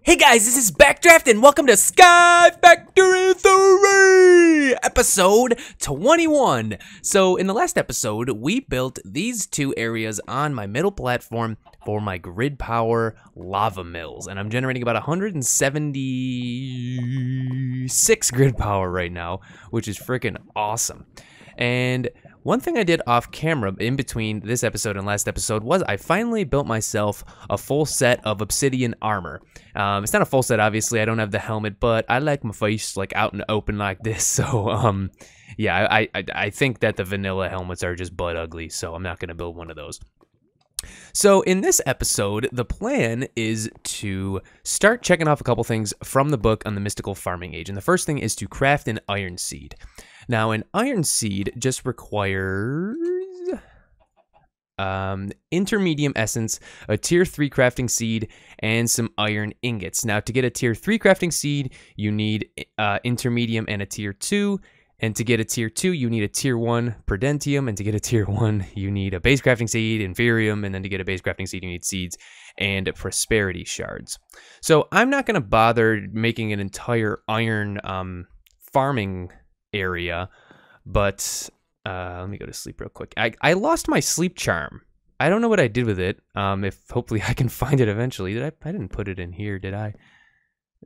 Hey guys, this is Backdraft and welcome to Sky Factory 3, episode 21. So in the last episode, we built these two areas on my middle platform for my grid power lava mills. And I'm generating about 176 grid power right now, which is freaking awesome. And one thing I did off camera in between this episode and last episode was I finally built myself a full set of obsidian armor. It's not a full set, obviously. I don't have the helmet, but I like my face like out in the open like this. So yeah, I think that the vanilla helmets are just butt ugly, so I'm not gonna build one of those. So in this episode, the plan is to start checking off a couple things from the book on the mystical farming age. And the first thing is to craft an iron seed. Now, an iron seed just requires intermedium essence, a tier 3 crafting seed, and some iron ingots. Now, to get a tier 3 crafting seed, you need intermedium and a tier 2. And to get a tier 2, you need a tier 1 Prudentium. And to get a tier 1, you need a base crafting seed, Inferium. And then to get a base crafting seed, you need seeds and prosperity shards. So I'm not going to bother making an entire iron farming area, but let me go to sleep real quick. I lost my sleep charm. I don't know what I did with it. If hopefully I can find it eventually. I didn't put it in here, did I?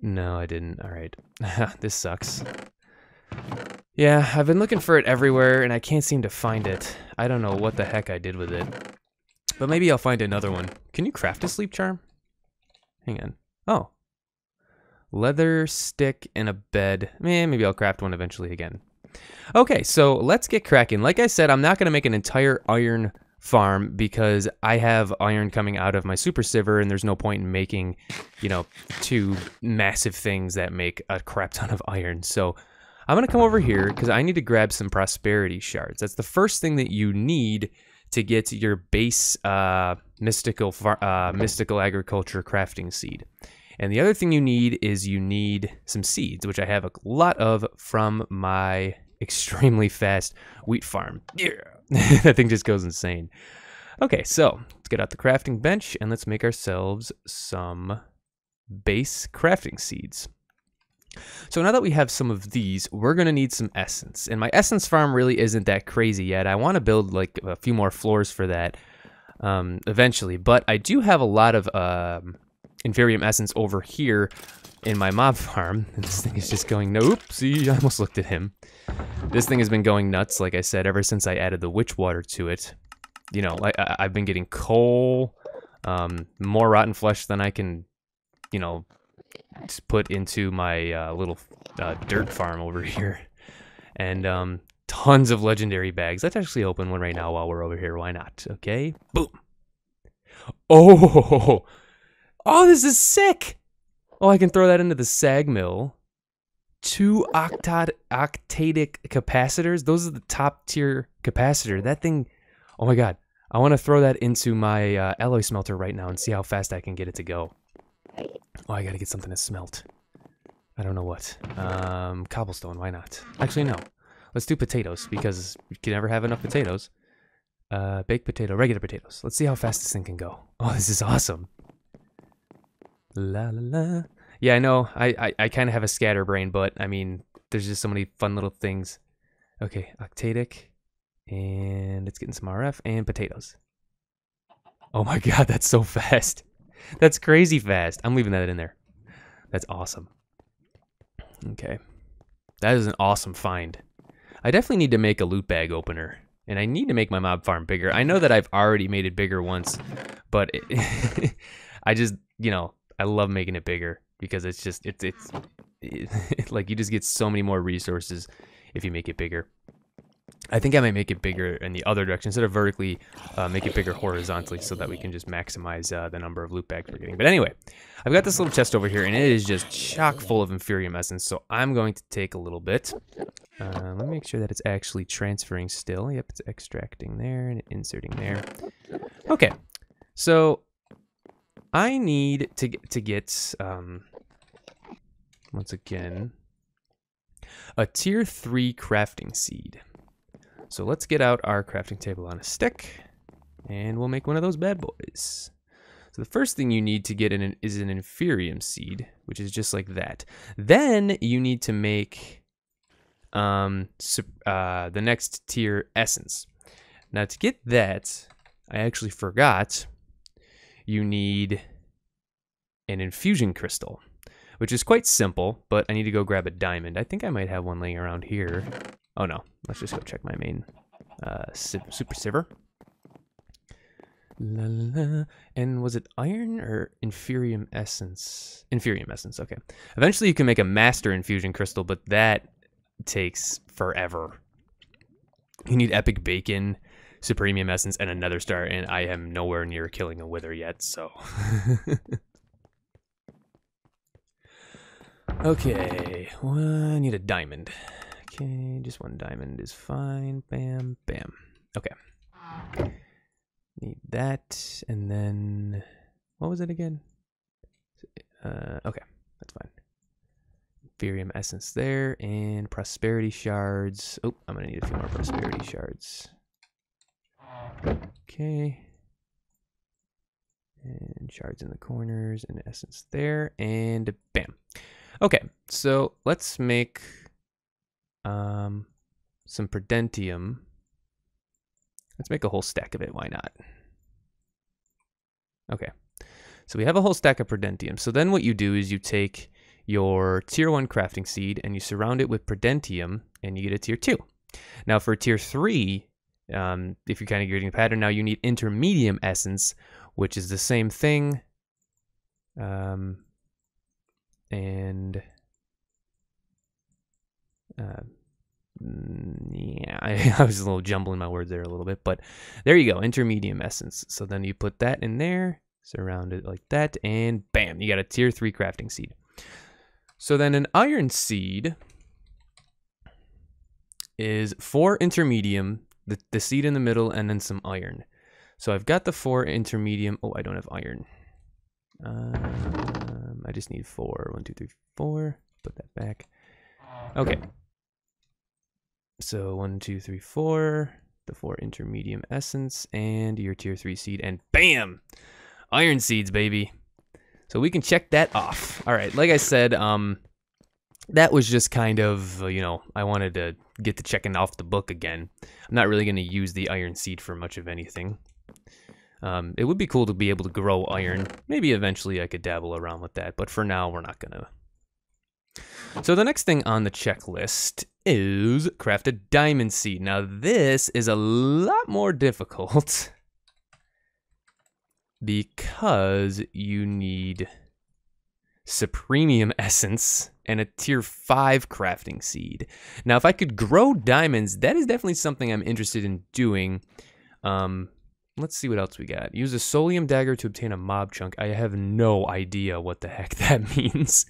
No, I didn't. All right. This sucks. Yeah, I've been looking for it everywhere, and I can't seem to find it. I don't know what the heck I did with it. But maybe I'll find another one. Can you craft a sleep charm? Hang on. Oh. Leather, stick, and a bed. Maybe I'll craft one eventually again. Okay, so let's get cracking. Like I said, I'm not going to make an entire iron farm because I have iron coming out of my super sieve, and there's no point in making, you know, two massive things that make a crap ton of iron. So I'm going to come over here because I need to grab some prosperity shards. That's the first thing that you need to get to your base mystical agriculture crafting seed. And the other thing you need is you need some seeds, which I have a lot of from my extremely fast wheat farm. Yeah. That thing just goes insane. Okay, so let's get out the crafting bench and let's make ourselves some base crafting seeds. So now that we have some of these, we're going to need some essence. And my essence farm really isn't that crazy yet. I want to build like a few more floors for that eventually. But I do have a lot of Inferium essence over here in my mob farm. And this thing is just going, nope, see, I almost looked at him. This thing has been going nuts, like I said, ever since I added the witch water to it. You know, I've been getting coal, more rotten flesh than I can, you know, put into my little dirt farm over here, and tons of legendary bags. Let's actually open one right now while we're over here. Why not? Okay, boom. Oh, this is sick. Oh, I can throw that into the sag mill. 2 octadic capacitors. Those are the top tier capacitor. That thing, oh my god, I want to throw that into my alloy smelter right now and see how fast I can get it to go. Oh, I gotta get something to smelt. I don't know what. Cobblestone, why not? Actually, no. Let's do potatoes, because you can never have enough potatoes. Baked potato, regular potatoes. Let's see how fast this thing can go. Oh, this is awesome. La la la. Yeah, I know, I kind of have a scatterbrain, but, I mean, there's just so many fun little things. Okay, octadic. And it's getting some RF and potatoes. Oh my god, that's so fast. That's crazy fast. I'm leaving that in there. That's awesome. Okay. That is an awesome find. I definitely need to make a loot bag opener. And I need to make my mob farm bigger. I know that I've already made it bigger once. But I just, you know, I love making it bigger. Because it's just, it's like you just get so many more resources if you make it bigger. I think I might make it bigger in the other direction. Instead of vertically, make it bigger horizontally so that we can just maximize the number of loot bags we're getting. But anyway, I've got this little chest over here, and it is just chock full of Inferium essence. So I'm going to take a little bit. Let me make sure that it's actually transferring still. Yep, it's extracting there and inserting there. Okay, so I need to get once again, a tier 3 crafting seed. So let's get out our crafting table on a stick, and we'll make one of those bad boys. So the first thing you need to get is an inferium seed, which is just like that. Then you need to make the next tier essence. Now to get that, I actually forgot, you need an infusion crystal, which is quite simple, but I need to go grab a diamond. I think I might have one laying around here. Oh no, let's just go check my main super siver. La, la, la. And was it iron or inferium essence? Inferium essence, okay. Eventually you can make a master infusion crystal, but that takes forever. You need epic bacon, supremium essence, and another star, and I am nowhere near killing a wither yet, so. Okay, well, I need a diamond. Okay, just one diamond is fine. Bam, bam. Okay. Need that, and then what was it again? Okay, that's fine. Inferium essence there, and prosperity shards. Oh, I'm gonna need a few more prosperity shards. Okay. And shards in the corners, and essence there, and bam. Okay, so let's make some pridentium. Let's make a whole stack of it, why not? Okay, so we have a whole stack of pridentium. So then what you do is you take your tier 1 crafting seed and you surround it with pridentium and you get a tier 2. Now for tier 3, if you're kind of getting the pattern, now you need intermedium essence, which is the same thing. Yeah, I was a little jumbling my words there a little bit, but there you go, intermedium essence. So then you put that in there, surround it like that, and bam, you got a tier 3 crafting seed. So then an iron seed is 4 intermedium, the seed in the middle, and then some iron. So I've got the 4 intermedium. Oh, I don't have iron. I just need 4. 1, 2, 3, 4. Put that back. Okay. So 1, 2, 3, 4. The 4 intermedium essence and your tier 3 seed, and bam! Iron seeds, baby. So we can check that off. All right, like I said, that was just kind of, you know, I wanted to get to checking off the book again. I'm not really going to use the iron seed for much of anything. It would be cool to be able to grow iron. Maybe eventually I could dabble around with that, but for now we're not gonna. So the next thing on the checklist is craft a diamond seed. Now this is a lot more difficult because you need Supremium essence and a tier 5 crafting seed. Now if I could grow diamonds, that is definitely something I'm interested in doing. Let's see what else we got. Use a solium dagger to obtain a mob chunk. I have no idea what the heck that means.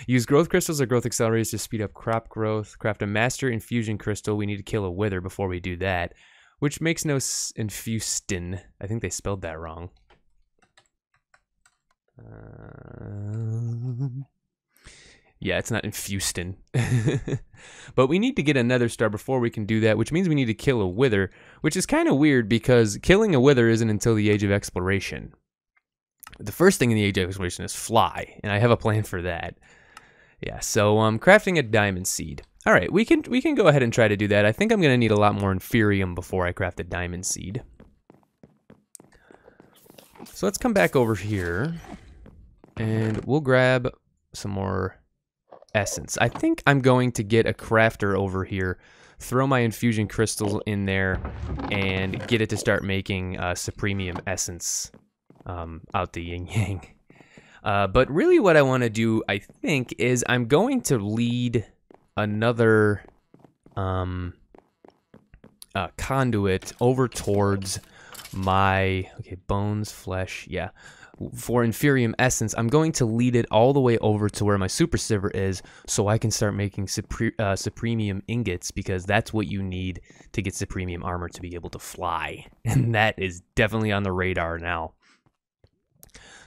Use growth crystals or growth accelerators to speed up crop growth. Craft a master infusion crystal. We need to kill a wither before we do that, which makes no infustin. I think they spelled that wrong. Yeah, it's not infustin. But we need to get another star before we can do that, which means we need to kill a wither, which is kind of weird because killing a wither isn't until the Age of Exploration. The first thing in the Age of Exploration is fly, and I have a plan for that. Yeah, so crafting a diamond seed. All right, we can go ahead and try to do that. I think I'm going to need a lot more inferium before I craft a diamond seed. So let's come back over here, and we'll grab some more essence. I think I'm going to get a crafter over here, throw my infusion crystal in there, and get it to start making Supremium essence out the yin-yang. But really what I want to do, I think, is I'm going to lead another conduit over towards my, okay, bones, flesh, yeah. For inferium essence, I'm going to lead it all the way over to where my super siver is so I can start making Supremium ingots, because that's what you need to get Supremium armor to be able to fly. And that is definitely on the radar now.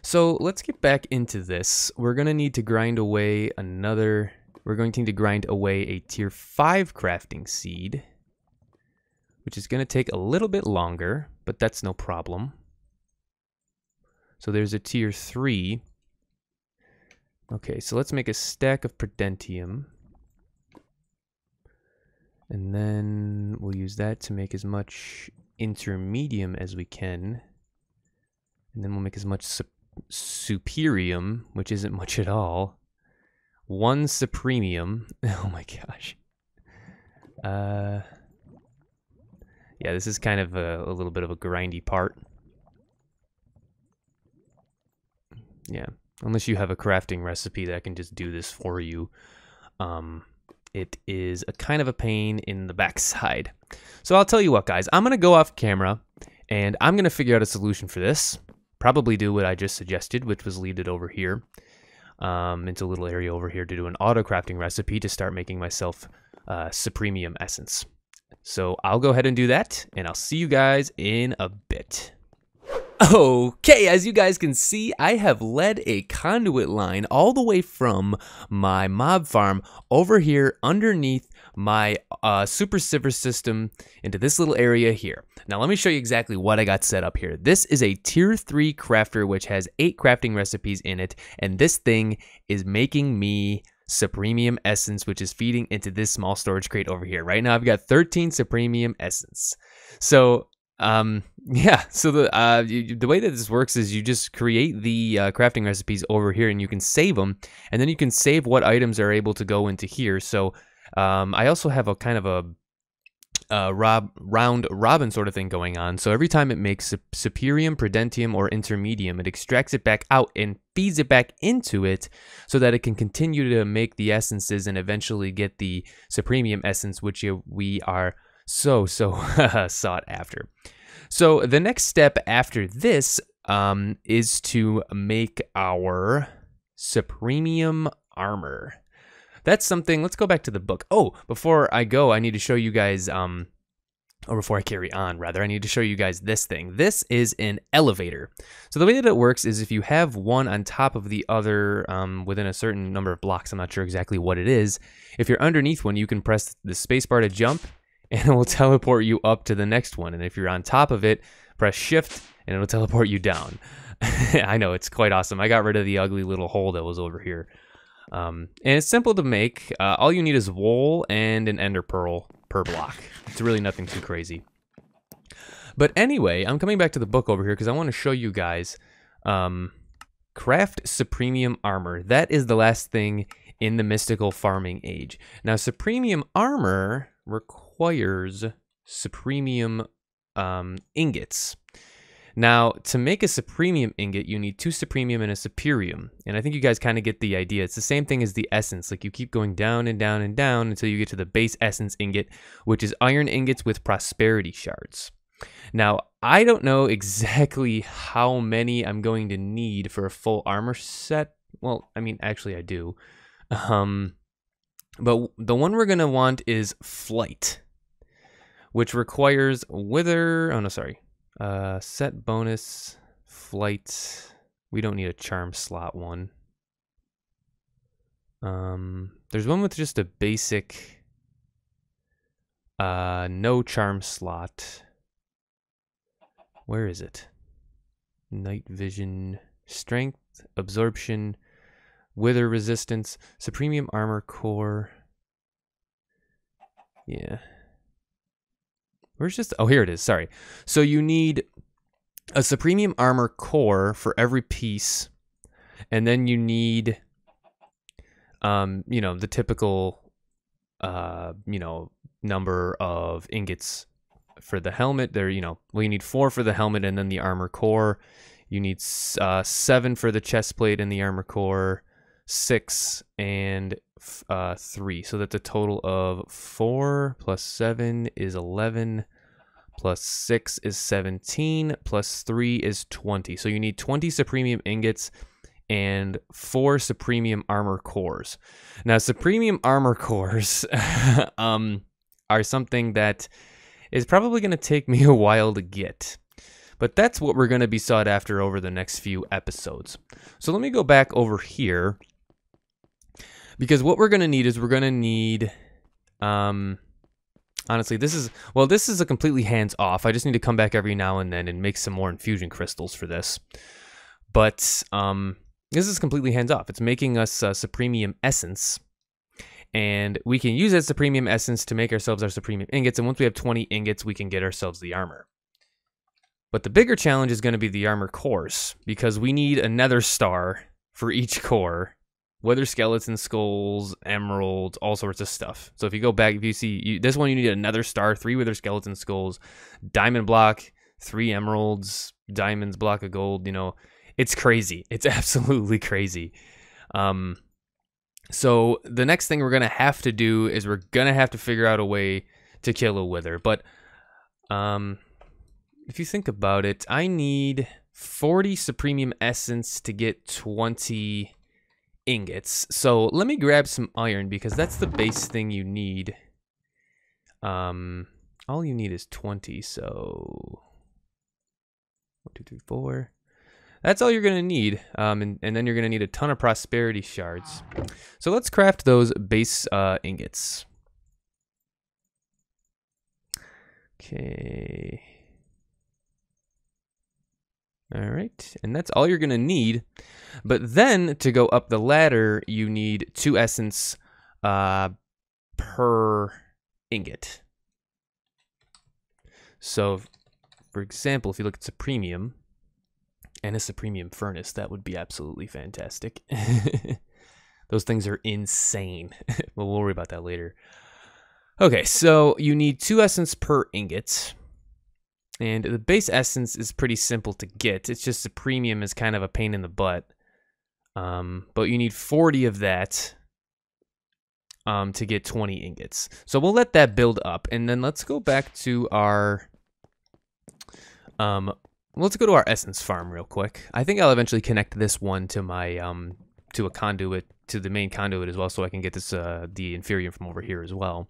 So let's get back into this. We're going to need to grind away we're going to need to grind away a tier 5 crafting seed, which is going to take a little bit longer, but that's no problem. So there's a tier 3. Okay, so let's make a stack of Prudentium. And then we'll use that to make as much Intermedium as we can. And then we'll make as much Supremium, which isn't much at all. 1 Supremium. Oh my gosh. Yeah, this is kind of a little bit of a grindy part. Yeah, unless you have a crafting recipe that can just do this for you. It is a kind of a pain in the backside. So I'll tell you what, guys. I'm going to go off camera, and I'm going to figure out a solution for this. Probably do what I just suggested, which was lead it over here into a little area over here to do an auto crafting recipe to start making myself Supremium essence. So I'll go ahead and do that, and I'll see you guys in a bit. Okay, as you guys can see, I have led a conduit line all the way from my mob farm over here underneath my super silver system into this little area here. Now let me show you exactly what I got set up here. This is a tier 3 crafter which has 8 crafting recipes in it, and this thing is making me Supremium essence, which is feeding into this small storage crate over here. Right now I've got 13 Supremium essence. So yeah, so the way that this works is you just create the crafting recipes over here, and you can save them, and then you can save what items are able to go into here. So I also have a kind of a round robin sort of thing going on. So every time it makes Supremium, Prudentium, or Intermedium, it extracts it back out and feeds it back into it so that it can continue to make the essences and eventually get the Supremium essence, which we are so sought after. So the next step after this is to make our Supremium armor. That's something. Let's go back to the book. Oh, before I go, I need to show you guys or before I carry on, rather, I need to show you guys this thing. This is an elevator. So the way that it works is if you have one on top of the other within a certain number of blocks, I'm not sure exactly what it is. If you're underneath one, you can press the spacebar to jump, and it will teleport you up to the next one. And if you're on top of it, press shift, and it'll teleport you down. I know, it's quite awesome. I got rid of the ugly little hole that was over here. And it's simple to make. All you need is wool and an ender pearl per block. It's really nothing too crazy. But anyway, I'm coming back to the book over here because I want to show you guys craft Supremium armor. That is the last thing in the mystical farming age. Now, Supremium armor requires Supremium ingots. Now, to make a Supremium ingot, you need 2 Supremium and a Superium. And I think you guys kind of get the idea. It's the same thing as the essence. Like, you keep going down and down and down until you get to the base essence ingot, which is iron ingots with prosperity shards. Now, I don't know exactly how many I'm going to need for a full armor set. Well, I mean, actually I do. But the one we're going to want is Flight, which requires Wither. Oh, no, sorry. Set bonus, Flight. We don't need a charm slot one. There's one with just a basic no charm slot. Where is it? Night vision, strength, absorption, wither resistance, Supremium armor core. Yeah. Where's just, oh, here it is, sorry. So you need a Supremium armor core for every piece, and then you need, you know, the typical, you know, number of ingots for the helmet. There, you know, well, you need 4 for the helmet and then the armor core. You need 7 for the chest plate and the armor core, 6 and 3, so that's a total of 4 plus 7 is 11, plus 6 is 17, plus 3 is 20. So you need 20 Supremium ingots and 4 Supremium armor cores. Now, Supremium armor cores are something that is probably going to take me a while to get. But that's what we're going to be sought after over the next few episodes. So let me go back over here, because what we're going to need is we're going to need, honestly, this is a completely hands-off. I just need to come back every now and then and make some more infusion crystals for this. But this is completely hands-off. It's making us Supremium Essence. And we can use that Supremium Essence to make ourselves our Supremium Ingots. And once we have 20 ingots, we can get ourselves the armor. But the bigger challenge is going to be the armor cores, because we need a nether star for each core. Wither skeleton skulls, emeralds, all sorts of stuff. So if you go back, if you see this one, you need a nether star, 3 wither skeleton skulls, diamond block, 3 emeralds, diamonds, block of gold. You know, it's crazy. It's absolutely crazy. So the next thing we're going to have to do is we're going to have to figure out a way to kill a wither. But if you think about it, I need 40 Supremium Essence to get 20 ingots. So let me grab some iron, because that's the base thing you need. All you need is 20, so 1, 2, 3, 4. That's all you're gonna need, and then you're gonna need a ton of prosperity shards. So let's craft those base ingots. Okay. All right, and that's all you're gonna need. But then to go up the ladder, you need 2 essence per ingot. So, for example, if you look at Supremium and a Supremium furnace, that would be absolutely fantastic. Those things are insane. Well, we'll worry about that later. Okay, so you need 2 essence per ingot. And the base essence is pretty simple to get. It's just Supremium is kind of a pain in the butt. But you need 40 of that to get 20 ingots. So we'll let that build up. And then let's go back to our... let's go to our essence farm real quick. I think I'll eventually connect this one to my to a conduit, to the main conduit as well, so I can get this the inferium from over here as well.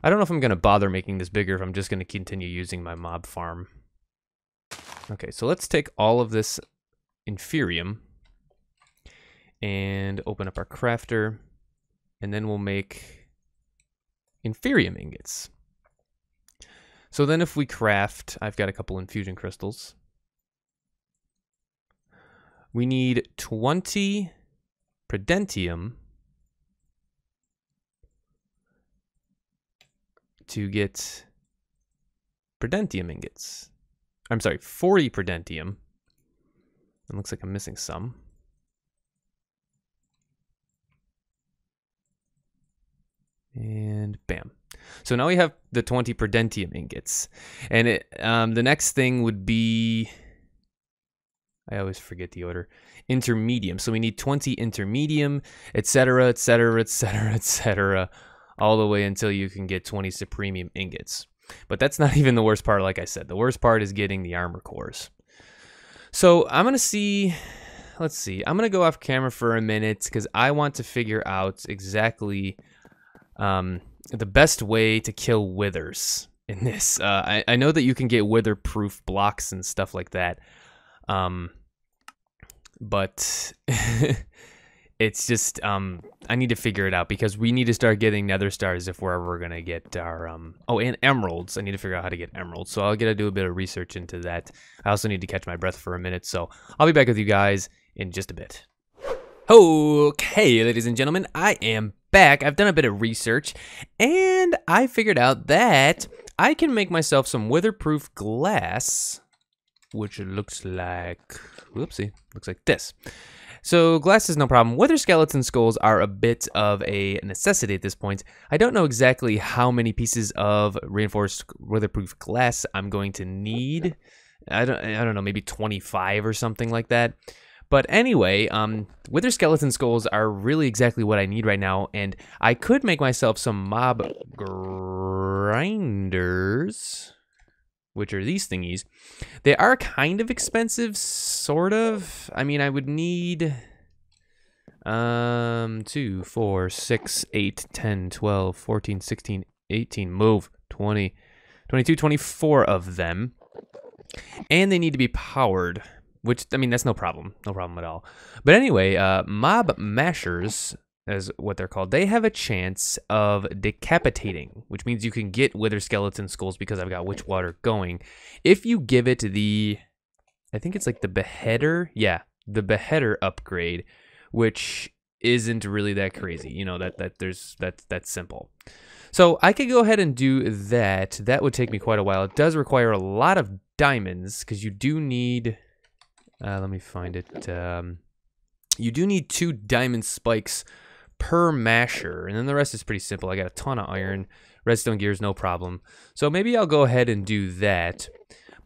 I don't know if I'm going to bother making this bigger, if I'm just going to continue using my mob farm. Okay, so let's take all of this inferium and open up our crafter, and then we'll make inferium ingots. So then if we craft, I've got a couple infusion crystals. We need 20 predentium to get predentium ingots. I'm sorry, 40 predentium. It looks like I'm missing some. And bam. So now we have the 20 predentium ingots. And the next thing would be, I always forget the order, intermedium. So we need 20 intermedium, etc., etc., etc., etc., all the way until you can get 20 Supremium ingots. But that's not even the worst part, like I said. The worst part is getting the armor cores. So I'm going to see, let's see. I'm going to go off camera for a minute because I want to figure out exactly the best way to kill withers in this. I know that you can get wither-proof blocks and stuff like that. But it's just, I need to figure it out because we need to start getting nether stars if we're ever going to get our, oh, and emeralds. I need to figure out how to get emeralds. So I'll get to do a bit of research into that. I also need to catch my breath for a minute. So I'll be back with you guys in just a bit. Okay, ladies and gentlemen, I am back. I've done a bit of research and I figured out that I can make myself some wither-proof glass, which looks like, whoopsie, looks like this. So glass is no problem. Wither skeleton skulls are a bit of a necessity at this point. I don't know exactly how many pieces of reinforced witherproof glass I'm going to need. I don't know, maybe 25 or something like that. But anyway, wither skeleton skulls are really exactly what I need right now, and I could make myself some mob grinders, which are these thingies. They are kind of expensive, sort of. I mean, I would need 2, 4, 6, 8, 10, 12, 14, 16, 18, move, 20, 22, 24 of them. And they need to be powered, which, I mean, that's no problem at all. But anyway, mob mashers, as what they're called, they have a chance of decapitating, which means you can get wither skeleton skulls because I've got witch water going if you give it the I think it's like the beheader. Yeah, the beheader upgrade, which isn't really that crazy. You know, that's simple. So I could go ahead and do that. That would take me quite a while. It does require a lot of diamonds because you do need, let me find it. You do need 2 diamond spikes per masher, and then the rest is pretty simple. I got a ton of iron, redstone gears, no problem. So maybe I'll go ahead and do that.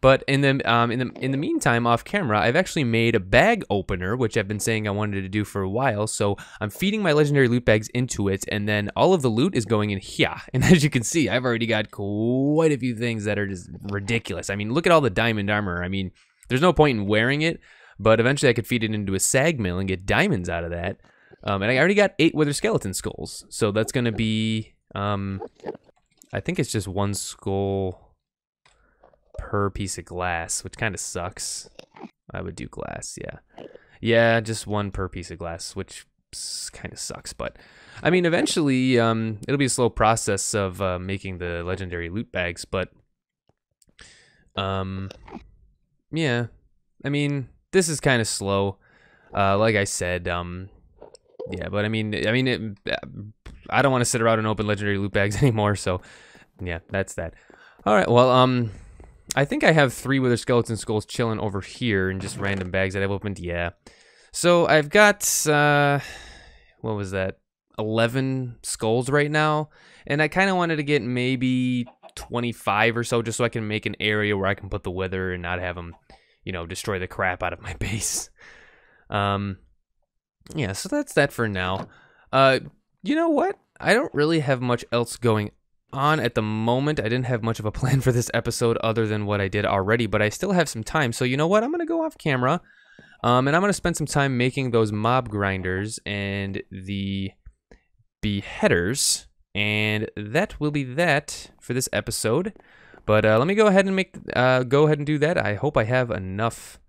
But in the meantime, off camera, I've actually made a bag opener, which I've been saying I wanted to do for a while. So I'm feeding my legendary loot bags into it, and then all of the loot is going in here. And as you can see, I've already got quite a few things that are just ridiculous. I mean, look at all the diamond armor. I mean, there's no point in wearing it, but eventually I could feed it into a sag mill and get diamonds out of that. And I already got 8 wither skeleton skulls, so that's gonna be, I think it's just 1 skull per piece of glass, which kind of sucks. I would do glass, yeah. Yeah, just 1 per piece of glass, which kind of sucks. But, I mean, eventually, it'll be a slow process of making the legendary loot bags, but, yeah. I mean, this is kind of slow. Like I said, yeah, but I mean, I don't want to sit around and open legendary loot bags anymore, so, yeah, that's that. All right, well, I think I have 3 wither skeleton skulls chilling over here in just random bags that I've opened. Yeah. So I've got, what was that? 11 skulls right now. And I kind of wanted to get maybe 25 or so just so I can make an area where I can put the wither and not have them, you know, destroy the crap out of my base. Yeah, so that's that for now. You know what? I don't really have much else going on at the moment. I didn't have much of a plan for this episode other than what I did already, but I still have some time. So you know what? I'm going to go off camera, and I'm going to spend some time making those mob grinders and the beheaders, and that will be that for this episode. But let me go ahead and do that. I hope I have enough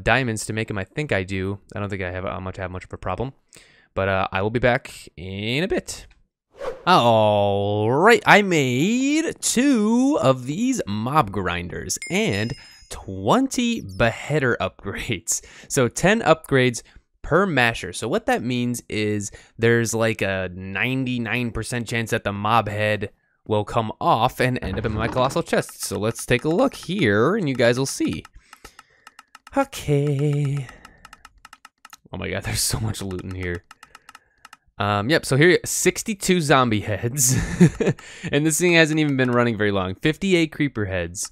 diamonds to make them. I think I do. I don't think I have much of a problem, but I will be back in a bit. All right, I made 2 of these mob grinders and 20 beheader upgrades. So 10 upgrades per masher. So what that means is there's like a 99% chance that the mob head will come off and end up in my colossal chest. So let's take a look here and you guys will see. Okay. Oh my god, there's so much loot in here. Yep, so here, 62 zombie heads, and this thing hasn't even been running very long. 58 creeper heads,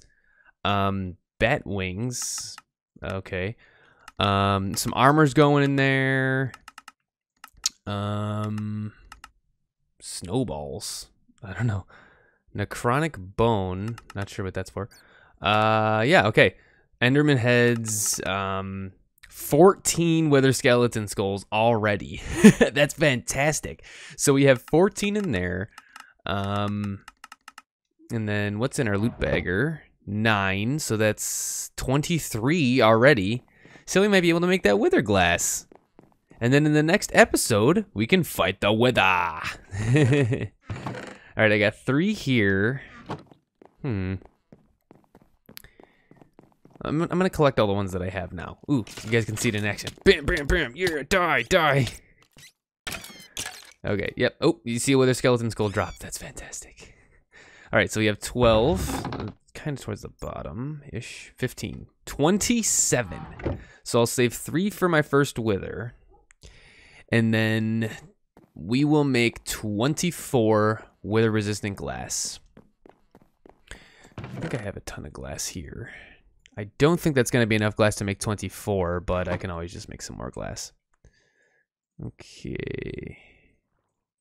bat wings, okay, some armor's going in there, snowballs, I don't know, necrotic bone, not sure what that's for, yeah, okay, enderman heads, 14 wither skeleton skulls already. That's fantastic. So we have 14 in there. And then what's in our loot bagger? 9. So that's 23 already. So we might be able to make that wither glass. And then in the next episode, we can fight the wither. All right, I got 3 here. I'm gonna collect all the ones that I have now. Ooh, you guys can see it in action. Bam, bam, bam. Yeah, die. Okay, yep. Oh, you see a wither skeleton skull drop. That's fantastic. All right, so we have 12. Kind of towards the bottom-ish. 15. 27. So I'll save 3 for my first wither. And then we will make 24 wither-resistant glass. I think I have a ton of glass here. I don't think that's going to be enough glass to make 24, but I can always just make some more glass. Okay.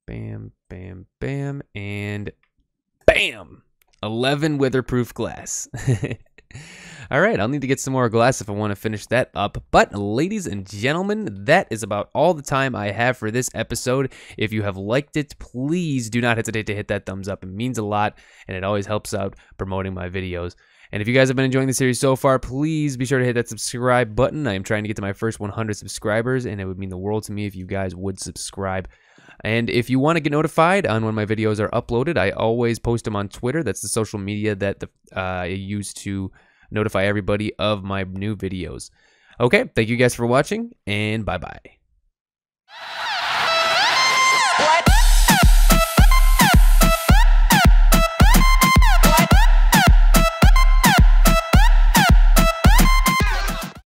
Bam, bam, bam, and bam! 11 witherproof glass. All right, I'll need to get some more glass if I want to finish that up. But ladies and gentlemen, that is about all the time I have for this episode. If you have liked it, please do not hesitate to hit that thumbs up. It means a lot, and it always helps out promoting my videos. And if you guys have been enjoying the series so far, please be sure to hit that subscribe button. I am trying to get to my first 100 subscribers, and it would mean the world to me if you guys would subscribe. And if you want to get notified on when my videos are uploaded, I always post them on Twitter. That's the social media that I use to notify everybody of my new videos. Okay, thank you guys for watching, and bye-bye.